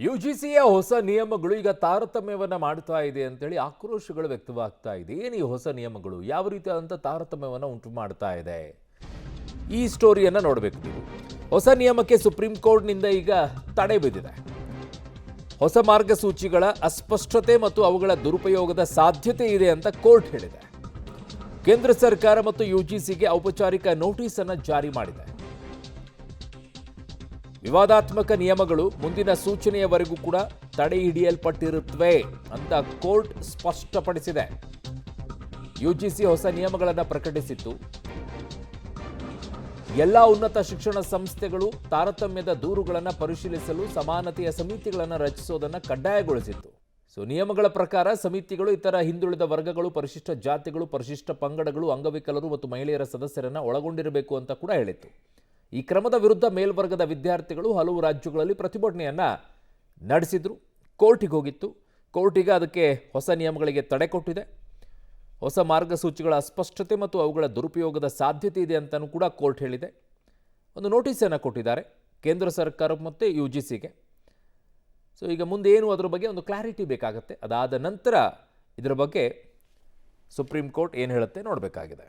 ಯುಜಿಸಿಯ ಹೊಸ ನಿಯಮಗಳು ಈಗ ತಾರತಮ್ಯವನ್ನು ಮಾಡ್ತಾ ಇದೆ ಅಂತೇಳಿ ಆಕ್ರೋಶಗಳು ವ್ಯಕ್ತವಾಗ್ತಾ ಇದೆ. ಏನು ಈ ಹೊಸ ನಿಯಮಗಳು ಯಾವ ರೀತಿಯಾದಂಥ ತಾರತಮ್ಯವನ್ನು ಉಂಟು ಮಾಡ್ತಾ ಇದೆ? ಈ ಸ್ಟೋರಿಯನ್ನು ನೋಡಬೇಕು ನೀವು. ಹೊಸ ನಿಯಮಕ್ಕೆ ಸುಪ್ರೀಂ ಕೋರ್ಟ್ನಿಂದ ಈಗ ತಡೆ ಬಿದ್ದಿದೆ. ಹೊಸ ಮಾರ್ಗಸೂಚಿಗಳ ಅಸ್ಪಷ್ಟತೆ ಮತ್ತು ಅವುಗಳ ದುರುಪಯೋಗದ ಸಾಧ್ಯತೆ ಇದೆ ಅಂತ ಕೋರ್ಟ್ ಹೇಳಿದೆ. ಕೇಂದ್ರ ಸರ್ಕಾರ ಮತ್ತು ಯುಜಿಸಿಗೆ ಔಪಚಾರಿಕ ನೋಟಿಸ್ ಅನ್ನು ಜಾರಿ ಮಾಡಿದೆ. ವಿವಾದಾತ್ಮಕ ನಿಯಮಗಳು ಮುಂದಿನ ಸೂಚನೆಯವರೆಗೂ ಕೂಡ ತಡೆ ಹಿಡಿಯಲ್ಪಟ್ಟಿರುತ್ತವೆ ಅಂತ ಕೋರ್ಟ್ ಸ್ಪಷ್ಟಪಡಿಸಿದೆ. ಯುಜಿಸಿ ಹೊಸ ನಿಯಮಗಳನ್ನು ಪ್ರಕಟಿಸಿತ್ತು. ಎಲ್ಲ ಉನ್ನತ ಶಿಕ್ಷಣ ಸಂಸ್ಥೆಗಳು ತಾರತಮ್ಯದ ದೂರುಗಳನ್ನು ಪರಿಶೀಲಿಸಲು ಸಮಾನತೆಯ ಸಮಿತಿಗಳನ್ನು ರಚಿಸುವುದನ್ನು ಕಡ್ಡಾಯಗೊಳಿಸಿತ್ತು. ನಿಯಮಗಳ ಪ್ರಕಾರ ಸಮಿತಿಗಳು ಇತರ ಹಿಂದುಳಿದ ವರ್ಗಗಳು, ಪರಿಶಿಷ್ಟ ಜಾತಿಗಳು, ಪರಿಶಿಷ್ಟ ಪಂಗಡಗಳು, ಅಂಗವಿಕಲರು ಮತ್ತು ಮಹಿಳೆಯರ ಸದಸ್ಯರನ್ನು ಒಳಗೊಂಡಿರಬೇಕು ಅಂತ ಕೂಡ ಹೇಳಿತ್ತು. ಈ ಕ್ರಮದ ವಿರುದ್ಧ ಮೇಲ್ವರ್ಗದ ವಿದ್ಯಾರ್ಥಿಗಳು ಹಲವು ರಾಜ್ಯಗಳಲ್ಲಿ ಪ್ರತಿಭಟನೆಯನ್ನ ನಡೆಸಿದ್ರು. ಕೋರ್ಟಿಗೆ ಹೋಗಿತ್ತು. ಕೋರ್ಟಿಗೆ ಅದಕ್ಕೆ ಹೊಸ ನಿಯಮಗಳಿಗೆ ತಡೆ ಕೊಟ್ಟಿದೆ. ಹೊಸ ಮಾರ್ಗಸೂಚಿಗಳ ಅಸ್ಪಷ್ಟತೆ ಮತ್ತು ಅವುಗಳ ದುರುಪಯೋಗದ ಸಾಧ್ಯತೆ ಇದೆ ಅಂತಲೂ ಕೂಡ ಕೋರ್ಟ್ ಹೇಳಿದೆ. ಒಂದು ನೋಟಿಸನ್ನು ಕೊಟ್ಟಿದ್ದಾರೆ ಕೇಂದ್ರ ಸರ್ಕಾರ ಮತ್ತು ಯುಜಿಸಿಗೆ. ಈಗ ಮುಂದೆ ಏನು ಅದರ ಬಗ್ಗೆ ಒಂದು ಕ್ಲಾರಿಟಿ ಬೇಕಾಗುತ್ತೆ. ಅದಾದ ನಂತರ ಇದರ ಬಗ್ಗೆ ಸುಪ್ರೀಂ ಕೋರ್ಟ್ ಏನು ಹೇಳುತ್ತೆ ನೋಡಬೇಕಾಗಿದೆ.